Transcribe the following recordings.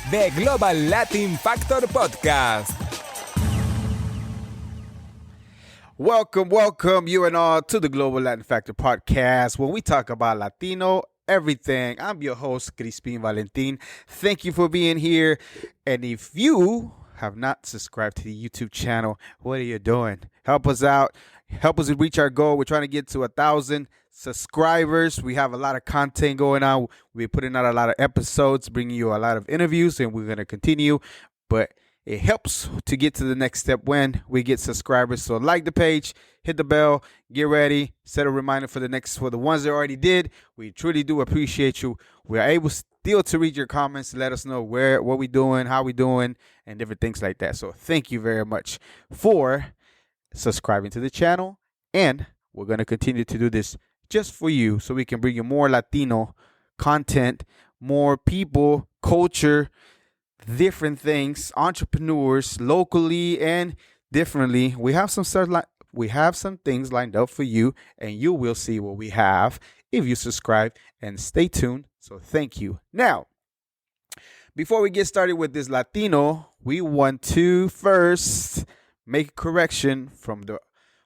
The Global Latin Factor Podcast. Welcome, you and all, to the Global Latin Factor Podcast, where we talk about Latino everything. I'm your host, Crispin Valentin. Thank you for being here. And if you have not subscribed to the YouTube channel, what are you doing? Help us out. Help us reach our goal. We're trying to get to 1,000 subscribers. We have a lot of content going on. We're putting out a lot of episodes, bringing you a lot of interviews, and we're going to continue. But it helps to get to the next step when we get subscribers. So like the page, hit the bell, get ready, set a reminder for the ones that already did. We truly do appreciate you. We are able still to read your comments, let us know what we doing, how we doing, and different things like that. So thank you very much for subscribing to the channel. And we're going to continue to do this just for you so we can bring you more Latino content, more people, culture, different things, entrepreneurs locally and differently. We have some things lined up for you, and you will see what we have if you subscribe and stay tuned. So thank you. Now, before we get started with this Latino, we want to first make a correction from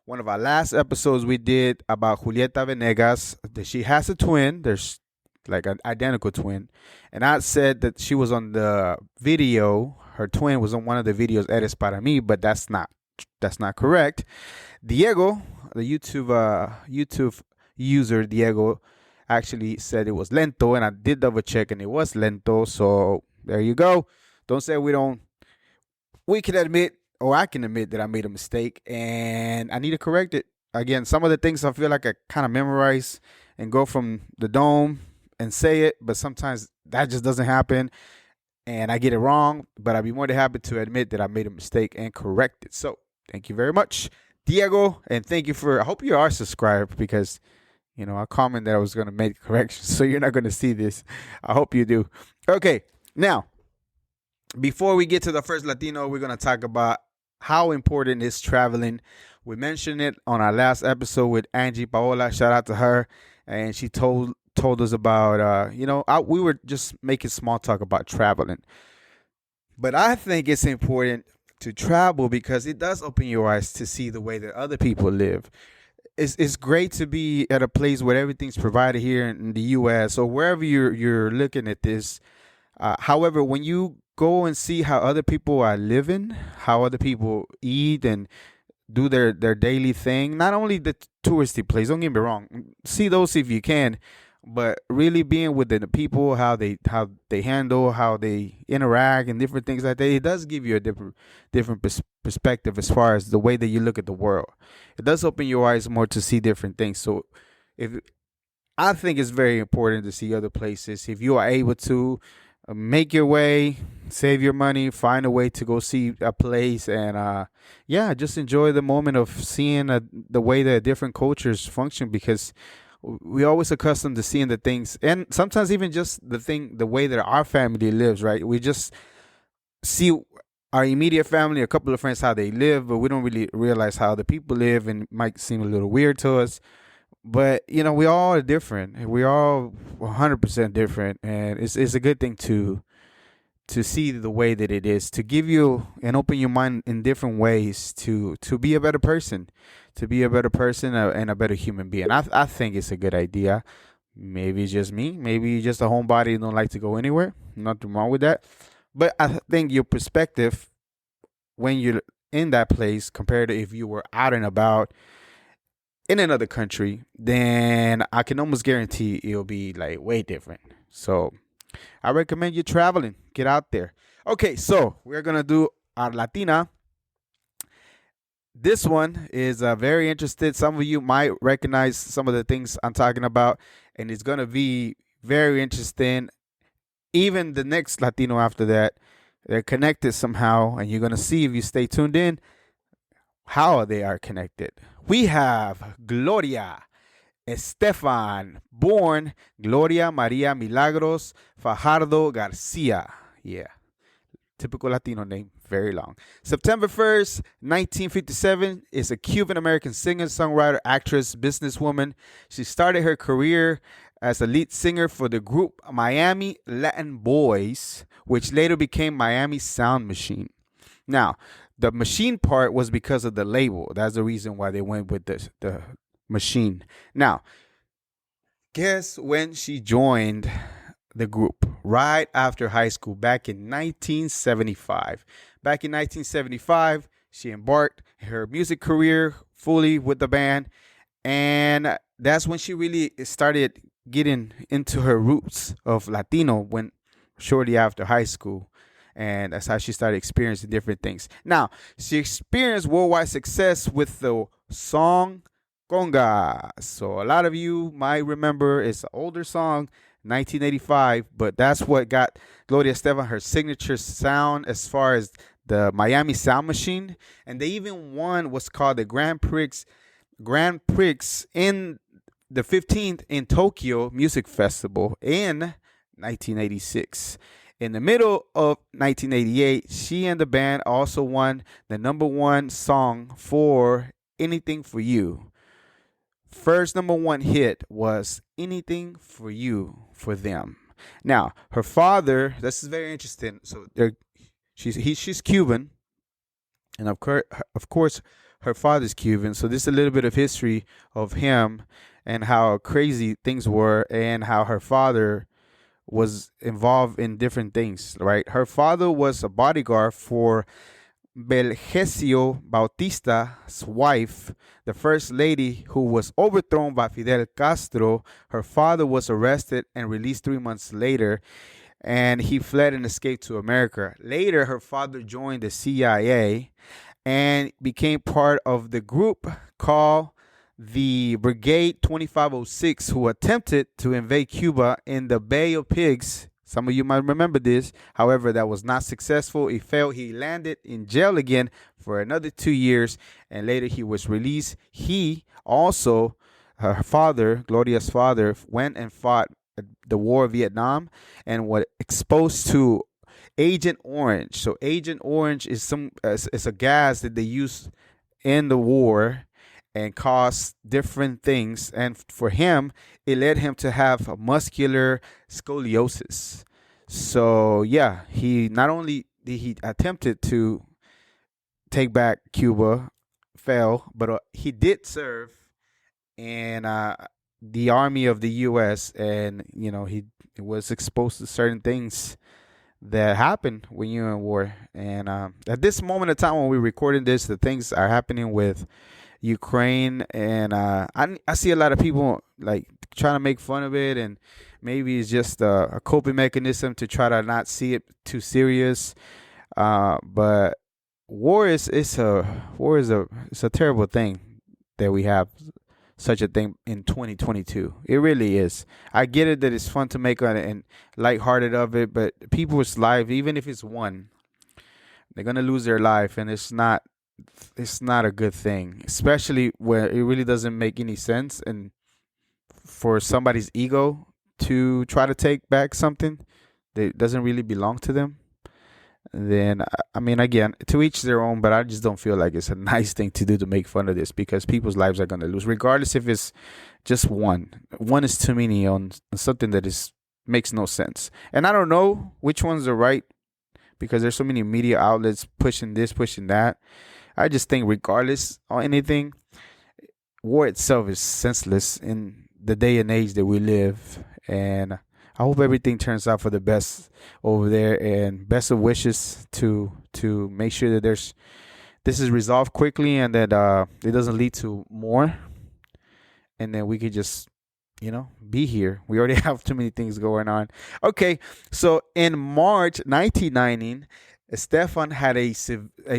one of our last episodes we did about Julieta Venegas, that she has a twin. There's like an identical twin. And I said that she was on the video. Her twin was on one of the videos, Eres Para Mí, but that's not correct. Diego, the YouTube user Diego, actually said it was lento, and I did double check and it was lento. So there you go. Don't say we can admit, or I can admit that I made a mistake and I need to correct it. Again, some of the things I feel like I kind of memorize and go from the dome and say it, but sometimes that just doesn't happen and I get it wrong. But I'd be more than happy to admit that I made a mistake and correct it. So thank you very much, Diego, and thank you I hope you are subscribed, because I commented that I was going to make corrections, so you're not going to see this. I hope you do. Okay, now before we get to the first Latino, we're going to talk about how important is traveling. We mentioned it on our last episode with Angie Paola. Shout out to her. And she told us about, we were just making small talk about traveling. But I think it's important to travel because it does open your eyes to see the way that other people live. It's great to be at a place where everything's provided here in the U.S. or wherever you're looking at this. However, when you go and see how other people are living, how other people eat and do their daily thing, not only the touristy place, don't get me wrong, see those if you can, but really being with the people, how they handle, how they interact and different things like that, it does give you a different perspective as far as the way that you look at the world. It does open your eyes more to see different things. So I think it's very important to see other places. If you are able to make your way, save your money, find a way to go see a place, and just enjoy the moment of seeing the way that different cultures function, because we always accustomed to seeing the things, and sometimes even just the way that our family lives, right? We just see our immediate family, a couple of friends, how they live, but we don't really realize how the people live, and it might seem a little weird to us. But, we all are different. We all 100% different. And it's a good thing to see the way that it is, to give you and open your mind in different ways to be a better person, and a better human being. I think it's a good idea. Maybe it's just me. Maybe you're just a homebody and don't like to go anywhere. Nothing wrong with that. But I think your perspective when you're in that place compared to if you were out and about in another country, then I can almost guarantee it'll be like way different. So I recommend you traveling. Get out there. Okay, so we're going to do our Latina. This one is very interesting. Some of you might recognize some of the things I'm talking about, and it's going to be very interesting. Even the next Latino after that, they're connected somehow, and you're going to see if you stay tuned in how they are connected. We have Gloria Estefan, born Gloria María Milagros Fajardo García. Yeah, typical Latino name, very long. September 1st, 1957, is a Cuban-American singer, songwriter, actress, businesswoman. She started her career as the lead singer for the group Miami Latin Boys, which later became Miami Sound Machine. Now, the machine part was because of the label. That's the reason why they went with the machine. Now, guess when she joined the group? Right after high school, back in 1975. Back in 1975, she embarked her music career fully with the band, and that's when she really started getting into her roots of Latino when shortly after high school. And that's how she started experiencing different things. Now, she experienced worldwide success with the song Conga. So a lot of you might remember it's an older song, 1985, but that's what got Gloria Estefan her signature sound as far as the Miami Sound Machine. And they even won what's called the Grand Prix in the 15th in Tokyo Music Festival in 1986. In the middle of 1988, she and the band also won the #1 song for Anything for You. First #1 hit was Anything for You for them. Now, her father, this is very interesting. So she's Cuban, and of course, her father's Cuban. So this is a little bit of history of him and how crazy things were and how her father was involved in different things, right? Her father was a bodyguard for Belgesio Bautista's wife, the first lady who was overthrown by Fidel Castro. Her father was arrested and released 3 months later, and he fled and escaped to America. Later, her father joined the CIA and became part of the group called the Brigade 2506, who attempted to invade Cuba in the Bay of Pigs. Some of you might remember this. However, that was not successful. He failed. He landed in jail again for another 2 years, and later he was released. He also, her father, Gloria's father, went and fought the war of Vietnam and was exposed to Agent Orange. So Agent Orange is it's a gas that they used in the war and caused different things. And for him, it led him to have muscular scoliosis. So yeah, he not only did he attempted to take back Cuba, fail, but he did serve in the army of the U.S. and he was exposed to certain things that happen when you're in war. And at this moment in time when we're recording this, the things are happening with Ukraine, and I see a lot of people like trying to make fun of it, and maybe it's just a coping mechanism to try to not see it too serious. But war is a terrible thing that we have such a thing in 2022. It really is. I get it that it's fun to make and lighthearted of it, but people's life, even if it's one, they're gonna lose their life, and it's not a good thing, especially where it really doesn't make any sense. And for somebody's ego to try to take back something that doesn't really belong to them, then I mean, again, to each their own, but I just don't feel like it's a nice thing to do to make fun of this, because people's lives are going to lose, regardless if it's just one is too many on something that makes no sense. And I don't know which ones are right, because there's so many media outlets pushing this, pushing that. I just think regardless of anything, war itself is senseless in the day and age that we live. And I hope everything turns out for the best over there, and best of wishes to make sure that this is resolved quickly, and that it doesn't lead to more, and then we could just be here. We already have too many things going on. Okay, so in March 1990, Estefan had a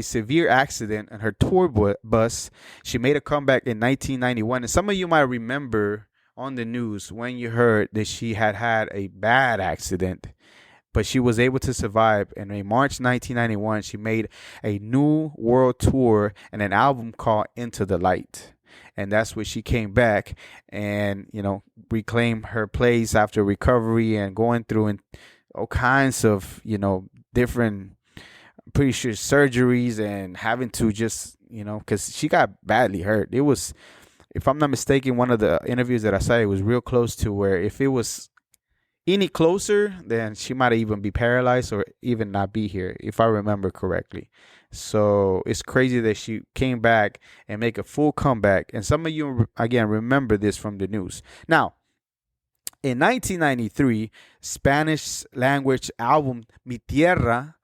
severe accident in her tour bus. She made a comeback in 1991, and some of you might remember on the news when you heard that she had a bad accident, but she was able to survive. And in March 1991, she made a new world tour and an album called Into the Light. And that's where she came back and, reclaimed her place after recovery and going through all kinds of, different, I'm pretty sure, surgeries, and having to just, because she got badly hurt. if I'm not mistaken, one of the interviews that I saw, it was real close to where if it was any closer, then she might even be paralyzed or even not be here, if I remember correctly. So it's crazy that she came back and make a full comeback. And some of you, again, remember this from the news. Now, in 1993, Spanish language album Mi Tierra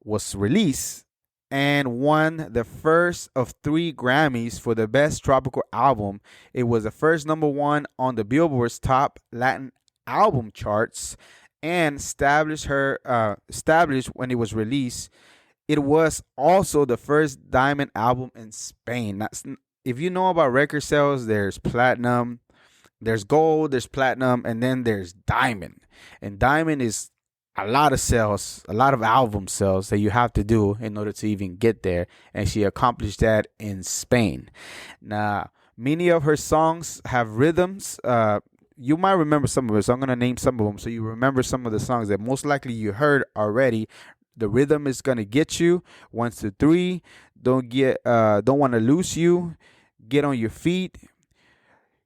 was released and won the first of 3 Grammys for the best tropical album. It was the first number 1 on the Billboard's top Latin album charts and established when it was released. It was also the first diamond album in Spain. Now, if you know about record sales, there's platinum, there's gold, there's platinum, and then there's diamond. And diamond is a lot of sales, a lot of album sales that you have to do in order to even get there. And she accomplished that in Spain. Now, many of her songs have rhythms. You might remember some of it, so I'm going to name some of them so you remember some of the songs that most likely you heard already. The rhythm is going to get you. 1, 2, 3. Don't want to lose you. Get on your feet.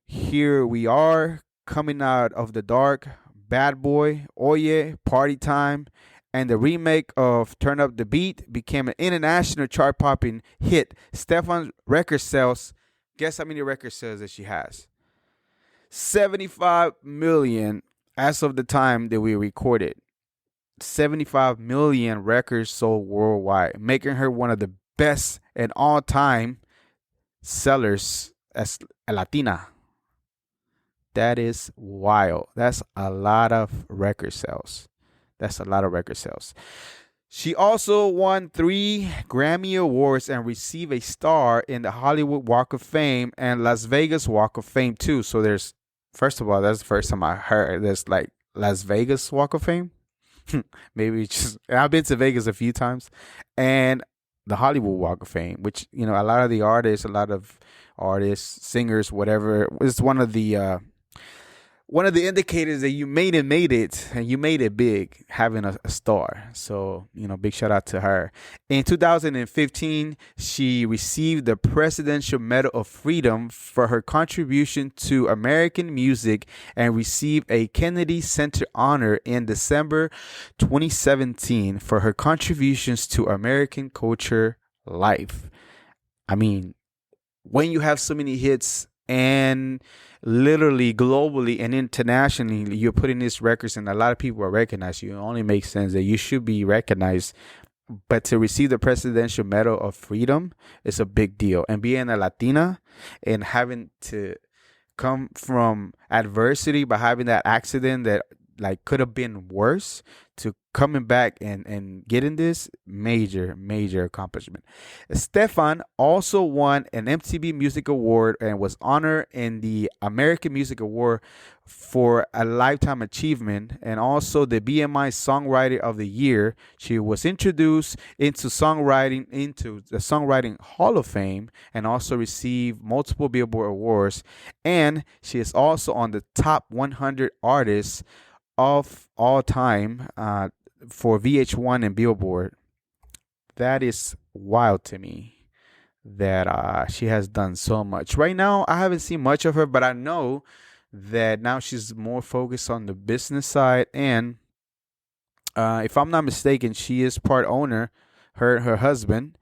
Here we are, coming out of the dark. Bad Boy, Oye, Party Time, and the remake of Turn Up the Beat became an international chart-popping hit. Estefan's record sales, guess how many record sales that she has? 75 million as of the time that we recorded. 75 million records sold worldwide, making her one of the best and all-time sellers as a Latina. That is wild. That's a lot of record sales. She also won 3 Grammy Awards and received a star in the Hollywood Walk of Fame and Las Vegas Walk of Fame too. So there's, first of all, that's the first time I heard there's like Las Vegas Walk of Fame. Maybe just, I've been to Vegas a few times, and the Hollywood Walk of Fame, which, you know, a lot of artists, singers, whatever, is one of the indicators that you made it and you made it big, having a star. So, you know, big shout out to her. In 2015, she received the Presidential Medal of Freedom for her contribution to American music and received a Kennedy Center honor in December 2017 for her contributions to American culture life. I mean, when you have so many hits and literally globally and internationally, you're putting these records and a lot of people are recognized you. It only makes sense that you should be recognized. But to receive the Presidential Medal of Freedom is a big deal. And being a Latina and having to come from adversity by having that accident that like could have been worse, to coming back and getting this major accomplishment. Estefan also won an MTV Music Award and was honored in the American Music Award for a lifetime achievement, and also the BMI Songwriter of the Year. She was introduced into the Songwriting Hall of Fame and also received multiple Billboard awards, and she is also on the top 100 artists of all time for VH1 and Billboard. That is wild to me that she has done so much. Right now, I haven't seen much of her, but I know that now she's more focused on the business side. And if I'm not mistaken, she is part owner, her husband,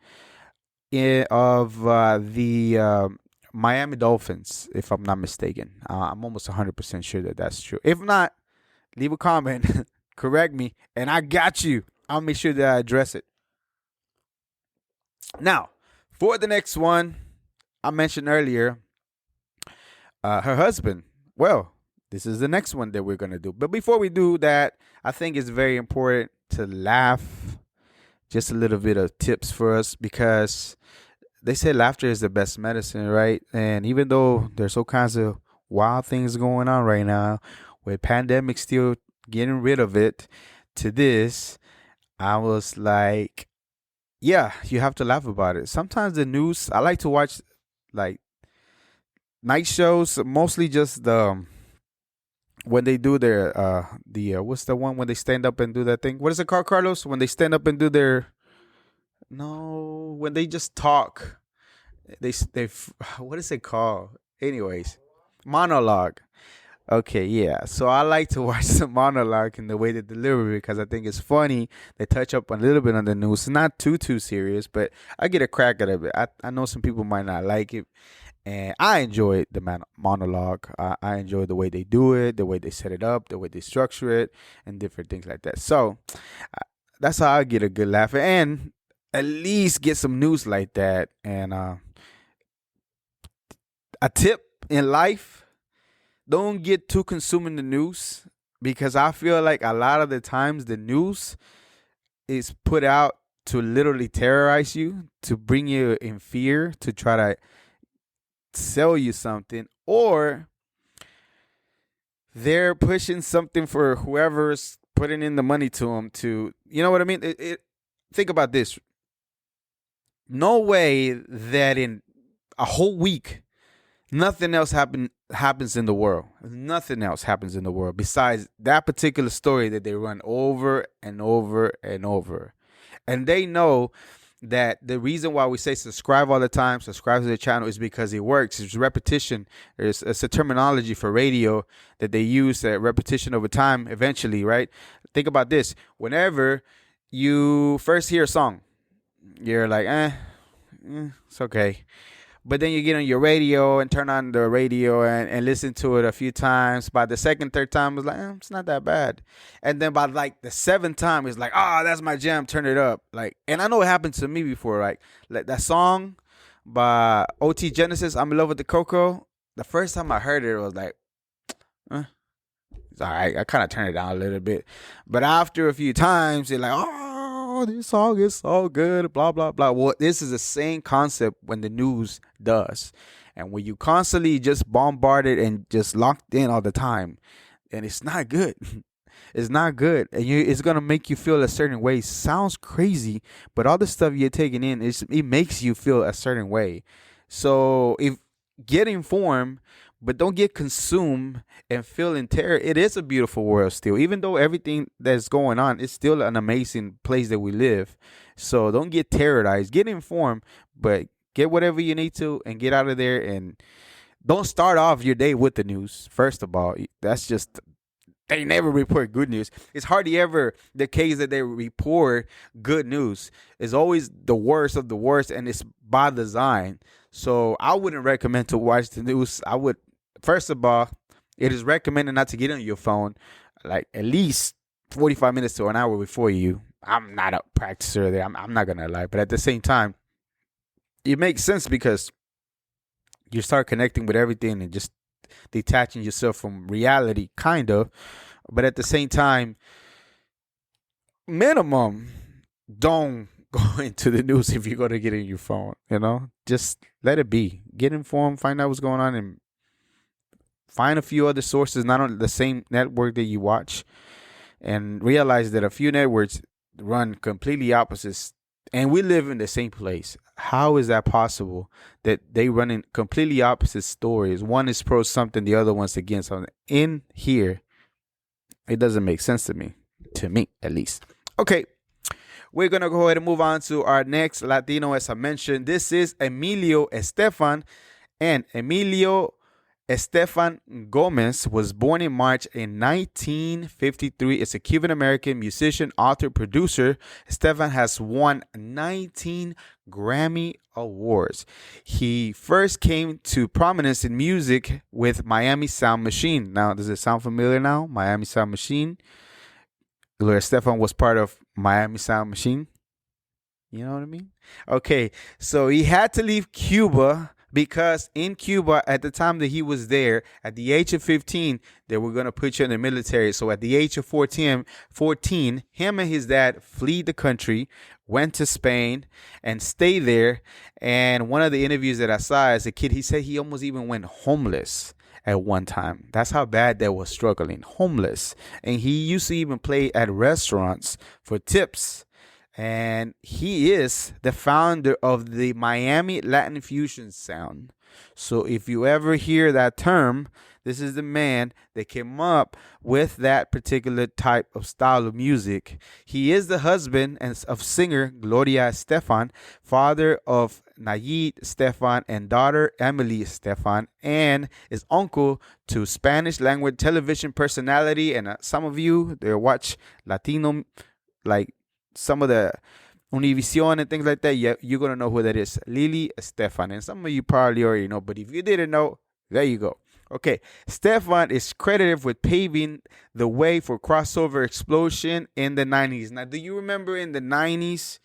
of the Miami Dolphins, if I'm not mistaken. I'm almost 100% sure that that's true. If not, leave a comment, correct me, and I got you. I'll make sure that I address it. Now, for the next one, I mentioned earlier, her husband. Well, this is the next one that we're going to do. But before we do that, I think it's very important to laugh. Just a little bit of tips for us, because they say laughter is the best medicine, right? And even though there's all kinds of wild things going on right now, with pandemic still getting rid of it, to this, I was like, yeah, you have to laugh about it. Sometimes the news, I like to watch like night shows, mostly just when they do their what's the one when they stand up and do that thing? What is it called, Carlos? When they stand up and do when they just talk. They what is it called? Anyways, monologue. Okay, yeah. So I like to watch the monologue and the way they deliver it because I think it's funny. They touch up a little bit on the news. It's not too serious, but I get a crack at it. I know some people might not like it, and I enjoy the monologue. I enjoy the way they do it, the way they set it up, the way they structure it, and different things like that. So that's how I get a good laugh and at least get some news like that. And a tip in life: don't get too consumed in the news because I feel like a lot of the times the news is put out to literally terrorize you, to bring you in fear, to try to sell you something, or they're pushing something for whoever's putting in the money to them to, you know what I mean? Think about this. No way that in a whole week nothing else happens in the world. Nothing else happens in the world besides that particular story that they run over and over and over. And they know that the reason why we say subscribe all the time, subscribe to the channel, is because it works. It's repetition. It's a terminology for radio that they use, that repetition over time eventually, right? Think about this. Whenever you first hear a song, you're like, it's okay. But then you get on your radio and turn on the radio and listen to it a few times. By the second, third time, it's like, it's not that bad. And then by like the seventh time, it's like, that's my jam. Turn it up. Like, and I know it happened to me before. Like that song by OT Genesis, I'm in Love with the Coco. The first time I heard it, it was like, it's all right. I kind of turned it down a little bit. But after a few times, you're like, this song is so good, blah, blah, blah. Well, this is the same concept when the news does. And when you constantly just bombarded and just locked in all the time, and it's not good. It's not good. And it's going to make you feel a certain way. Sounds crazy, but all the stuff you're taking in, it makes you feel a certain way. So get informed, but don't get consumed and feel in terror. It is a beautiful world still. Even though everything that's going on, it's still an amazing place that we live. So don't get terrorized. Get informed, but get whatever you need to and get out of there. And don't start off your day with the news. First of all, that's just, they never report good news. It's hardly ever the case that they report good news. It's always the worst of the worst, and it's by design. So I wouldn't recommend to watch the news. First of all, it is recommended not to get on your phone like at least 45 minutes to an hour before you. I'm not a practicer there. I'm not going to lie. But at the same time, it makes sense because you start connecting with everything and just detaching yourself from reality, kind of. But at the same time, minimum, don't go into the news if you're going to get in your phone. Just let it be. Get informed, find out what's going on, and find a few other sources, not on the same network that you watch, and realize that a few networks run completely opposites, and we live in the same place. How is that possible that they run in completely opposite stories? One is pro something, the other one's against something. In here, it doesn't make sense to me at least. Okay, we're going to go ahead and move on to our next Latino. As I mentioned, this is Emilio Estefan. And Emilio Estefan Gomez was born in March in 1953. It's a Cuban-American musician, author, producer. Estefan has won 19 Grammy Awards. He first came to prominence in music with Miami Sound Machine. Now, does it sound familiar now? Miami Sound Machine. Gloria Estefan was part of Miami Sound Machine. You know what I mean? Okay, so he had to leave Cuba because in Cuba, at the time that he was there, at the age of 15, they were going to put you in the military. So at the age of 14, him and his dad fled the country, went to Spain, and stayed there. And one of the interviews that I saw as a kid, he said he almost even went homeless at one time. That's how bad they were struggling, homeless. And he used to even play at restaurants for tips. And he is the founder of the Miami Latin Fusion sound. So if you ever hear that term, this is the man that came up with that particular type of style of music. He is the husband of singer Gloria Estefan, father of Nayib Estefan and daughter Emily Estefan, and is uncle to Spanish language television personality. And some of you they watch Latino, like some of the Univision and things like that. Yeah, you're gonna know who that is, Lily Estefan. And some of you probably already know, but if you didn't know, there you go. Okay, Estefan is credited with paving the way for crossover explosion in the 90s. Now, do you remember in the 90s,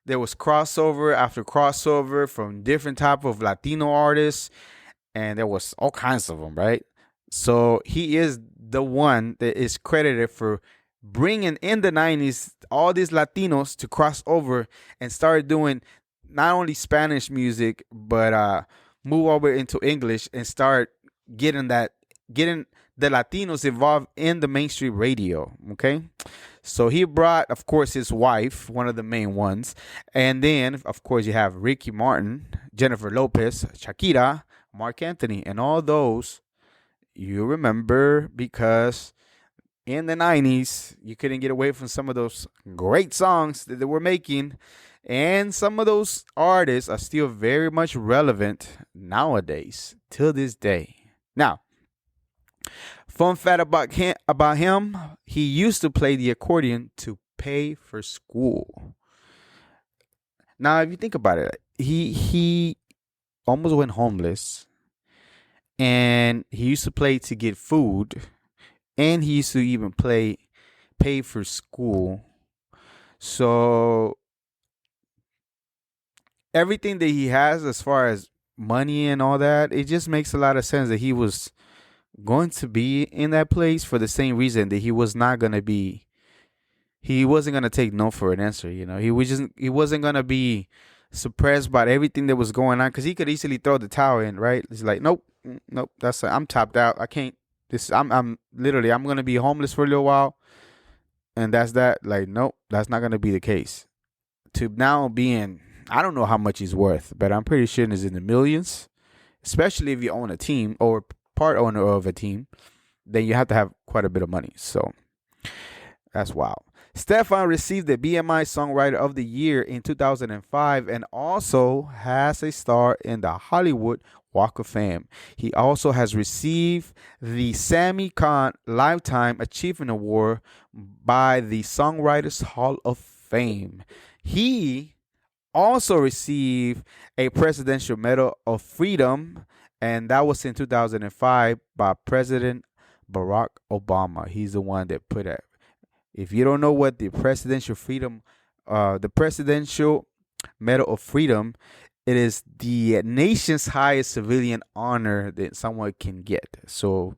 there was crossover after crossover from different type of Latino artists, and there was all kinds of them, right? So he is the one that is credited for bringing in the 90s all these Latinos to cross over and start doing not only Spanish music, but move over into English and start getting the Latinos involved in the mainstream radio. Okay, so he brought, of course, his wife, one of the main ones, and then of course you have Ricky Martin, Jennifer Lopez, Shakira, Mark Anthony, and all those you remember because in the 90s you couldn't get away from some of those great songs that they were making. And some of those artists are still very much relevant nowadays, till this day. Now, fun fact about him, he used to play the accordion to pay for school. Now, if you think about it, he almost went homeless, and he used to play to get food, and he used to even pay for school. So everything that he has as far as money and all that, it just makes a lot of sense that he was going to be in that place for the same reason that he wasn't going to take no for an answer. He wasn't going to be suppressed by everything that was going on, because he could easily throw the towel in, right? It's like, nope, I'm tapped out. I can't, I'm going to be homeless for a little while, and that's that. Like, nope, that's not going to be the case. To now being, I don't know how much he's worth, but I'm pretty sure it's in the millions, especially if you own a team or part owner of a team, then you have to have quite a bit of money. So that's wild. Estefan received the BMI Songwriter of the Year in 2005 and also has a star in the Hollywood Walk of Fame. He also has received the Sammy Cahn Lifetime Achievement Award by the Songwriters Hall of Fame. He also received a Presidential Medal of Freedom, and that was in 2005 by President Barack Obama. He's the one that put it. If you don't know what the Presidential Medal of Freedom, it is the nation's highest civilian honor that someone can get. So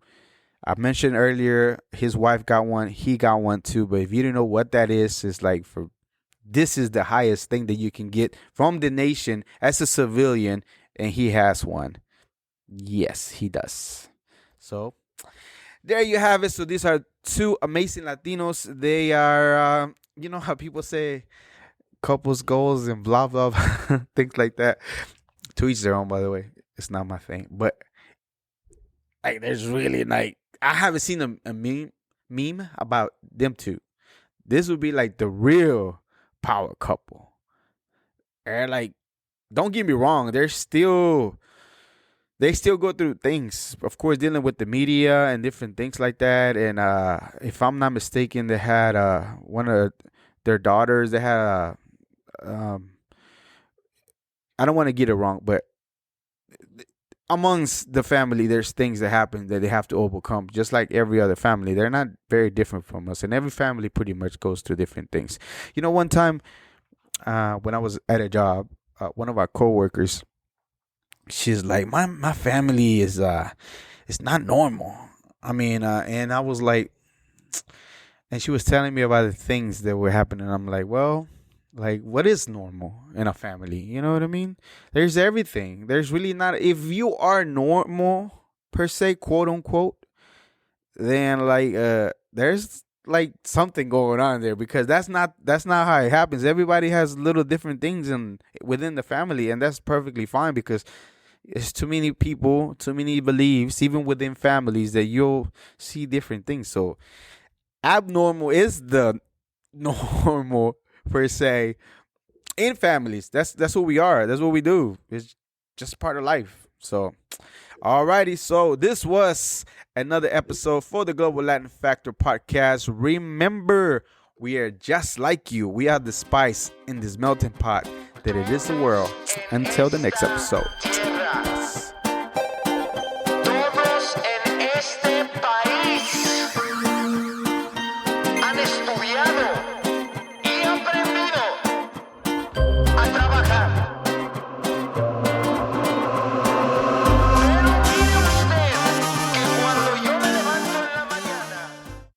I mentioned earlier, his wife got one, he got one too. But if you don't know what that is, it's like this is the highest thing that you can get from the nation as a civilian, and he has one. Yes, he does. So there you have it. So these are two amazing Latinos. They are, you know how people say couples goals and blah, blah, blah, things like that. To each their own, by the way. It's not my thing. But like, there's really like, I haven't seen a meme about them two. This would be like the real power couple. And like, don't get me wrong, they still go through things, of course, dealing with the media and different things like that. And if I'm not mistaken, they had one of their daughters, they had I don't want to get it wrong, but amongst the family, there's things that happen that they have to overcome, just like every other family. They're not very different from us, and every family pretty much goes through different things. One time when I was at a job, one of our coworkers, she's like, my family is it's not normal. I mean, and I was like, and she was telling me about the things that were happening. I'm like, well, like, what is normal in a family? You know what I mean? There's everything. There's really not. If you are normal per se, quote unquote, then like there's like something going on there, because that's not how it happens. Everybody has little different things within the family, and that's perfectly fine, because it's too many people, too many beliefs, even within families, that you'll see different things. So abnormal is the normal per se. in families. That's who we are. That's what we do. It's just part of life. So, alrighty. So this was another episode for the Global Latin Factor podcast. Remember, we are just like you. We are the spice in this melting pot that it is the world. Until the next episode. Todos en este país han estudiado